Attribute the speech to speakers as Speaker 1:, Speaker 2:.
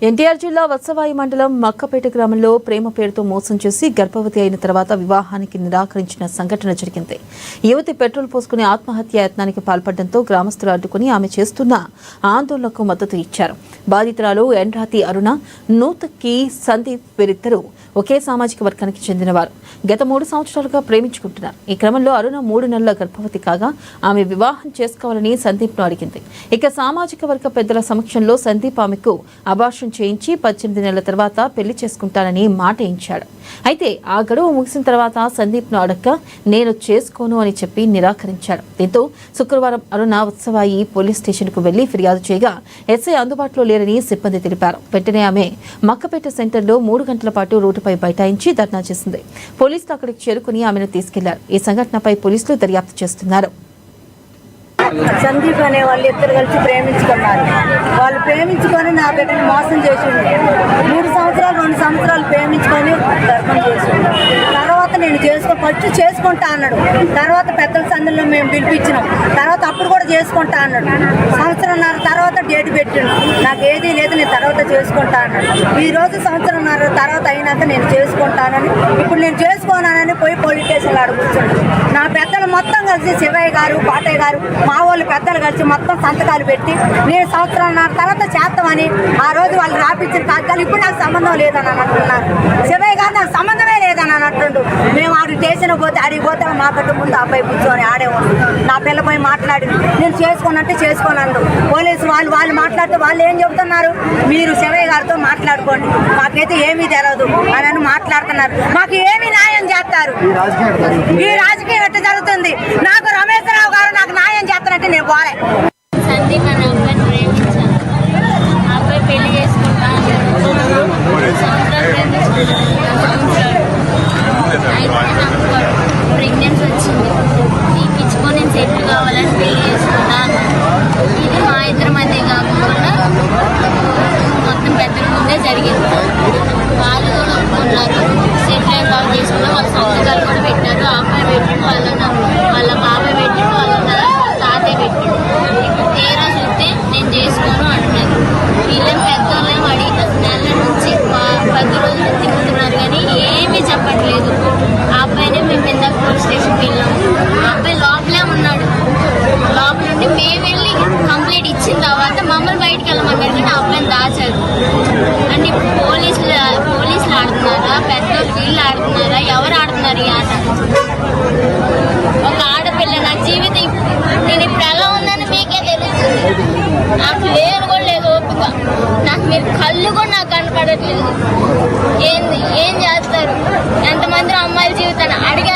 Speaker 1: ఎన్టీఆర్ జిల్లా వత్సవాయి మండలం మక్కపేట గ్రామంలో ప్రేమ పేరుతో మోసం చేసి గర్భవతి అయిన తర్వాత వివాహానికి నిరాకరించిన సంఘటన జరిగింది. యువతి పెట్రోల్ పోసుకుని ఆత్మహత్య యత్నానికి పాల్పడడంతో గ్రామస్తులు అడ్డుకుని ఆమె చేస్తున్న ఆందోళనకు మద్దతు ఇచ్చారు. బాధితురాలు ఎండ్రాతి అరుణ, నూతక్కి సందీప్ వీరిద్దరూ ఒకే సామాజిక వర్గానికి చెందినవారు. గత 3 సంవత్సరాలుగా ప్రేమించుకుంటున్నారు. ఈ క్రమంలో అరుణ 3 నెలల గర్భవతి కాగా ఆమె వివాహం చేసుకోవాలని సందీప్ను అడిగింది. ఇక సామాజిక వర్గ పెద్దల సమక్షంలో సందీప్ ఆమెకు అబార్షన్ చేయించి 18 నెలల తర్వాత పెళ్లి చేసుకుంటానని మాట ఇచ్చాడు. అయితే ఆ గడువు ముగిసిన తర్వాత సందీప్ను అడక్క నేను చేసుకోను అని చెప్పి నిరాకరించాడు. దీంతో శుక్రవారం అరుణ ఉత్సవాయి పోలీస్ స్టేషన్కు వెళ్లి ఫిర్యాదు చేయగా ఎస్ఐ అందుబాటులో లేరని సిబ్బంది తెలిపారు. వెంటనే ఆమె మక్కపేట సెంటర్లో 3 గంటల పాటు రోడ్డుపై బైఠాయించి ధర్నా చేసింది. పోలీసులు అక్కడికి చేరుకుని ఆమెను తీసుకెళ్లారు. ఈ సంఘటనపై పోలీసులు దర్యాప్తు చేస్తున్నారు.
Speaker 2: సందీప్ అనే వాళ్ళు ఇద్దరు కలిసి ప్రేమించుకున్నారు. వాళ్ళు ప్రేమించుకొని నా బిడ్డని మోసం చేసిండు. 2 సంవత్సరాలు ప్రేమించుకొని గర్భం చేసిండు. తర్వాత నేను ఫస్ట్ చేసుకుంటా అన్నాడు. తర్వాత పెద్దల సందులో మేము పిలిపించినాం. తర్వాత అప్పుడు కూడా చేసుకుంటా అన్నాడు. 1.5 సంవత్సరం తర్వాత డేట్ పెట్టిండు. నాకు ఏదీ లేదు, నేను తర్వాత చేసుకుంటా అన్నాడు. ఈ రోజు 1.5 సంవత్సరం తర్వాత అయినాక నేను చేసుకుంటానని, ఇప్పుడు నేను చేసుకోనానని పోయి పోలీస్ స్టేషన్లో అడుగుతున్నాడు. నా పెద్దలు మొత్తం కలిసి శివయ్య గారు, పాటయ్య గారు, మా వాళ్ళు పెద్దలు కలిసి మొత్తం సంతకాలు పెట్టి నేను 1.5 సంవత్సరం తర్వాత చేస్తామని ఆ రోజు వాళ్ళు రాపించిన కాగితాలు ఇప్పుడు నాకు సంబంధం లేదని అంటున్నారు. శివయ్య గారు నాకు సంబంధమే లేదని అంటుండు. మేము ఆడికి స్టేషన్ పోతే అడిగి పోతే మా గట్టు ముందు అబ్బాయి కూర్చొని ఆడేవాడు. నా పిల్ల పోయి మాట్లాడింది. నేను చేసుకోనంటే చేసుకోనండు. పోలీసు వాళ్ళు మాట్లాడితే వాళ్ళు ఏం చెబుతున్నారు, మీరు శివయ్య గారితో మాట్లాడుకోండి, మాకైతే ఏమీ తెలియదు అని మాట్లాడుతున్నారు. మాకు ఏమి న్యాయం చేస్తారు? ఈ రాజకీయం ఎట్లా జరుగుతుంది? నాకు రమేశ్వరరావు గారు నాకు న్యాయం చేస్తారంటే నేను పోలే.
Speaker 3: సందీప్ అనే అబ్బాయిని ప్రేమించాను. ఆ అబ్బాయి పెళ్లి చేసుకుంటాను. 3 సంవత్సరాలు ప్రేమించాడు. అయితే నాకు ప్రెగ్నెన్సీ వచ్చింది. తీపిచ్చుకొని నేను సెటిల్ కావాలని పెళ్లి చేసుకుంటాను. ఇది మా ఇద్దరి మధ్య కాకుండా మొత్తం పెద్దల ముందే జరిగింది. వాళ్ళు కూడా ఒప్పుకున్నారు. సెటిల్ అయిన బాగా చేసుకున్నాం. వాళ్ళ సంతకాలు కూడా పెట్టారు. ఆ అబ్బాయి పెట్టిండు, వాళ్ళ బాబాయ్ పెట్టిండు, వాళ్ళ తాతయ్య పెట్టిండు. ఇప్పుడు తీరా చూస్తే నేను చేసుకోను అంటున్నారు. వీళ్ళని పెద్దోళ్ళేమో అడిగిన నెల నుంచి 10 రోజులు తిరుగుతున్నారు కానీ ఏమీ చెప్పట్లేదు. ఆ అబ్బాయినే మేము ఇందాక పోలీస్ స్టేషన్కి వెళ్ళాము. ఆ అబ్బాయి లోపలే ఉన్నాడు. లోపల నుండి మేము వెళ్ళి కంప్లైంట్ ఇచ్చిన తర్వాత మమ్మల్ని బయటకు వెళ్ళమన్నారు కానీ ఆ అబ్బాయిని దాచారు. అంటే పోలీసులు ఆడుతున్నారా, పెద్దోళ్ళు వీళ్ళు ఆడుతున్నారా, ఎవరు ఆడుతున్నారు ఈ ఆట? ఒక ఆడపిల్ల నా జీవితం నేను ఇప్పుడు ఎలా ఉందని మీకే తెలుస్తుంది. నాకు లేదు కూడా లేదు ఓపిక. నాకు మీరు కళ్ళు కూడా నాకు కనపడట్లేదు. ఏం చేస్తారు? ఎంతమంది అమ్మాయిల జీవితాన్ని అడిగే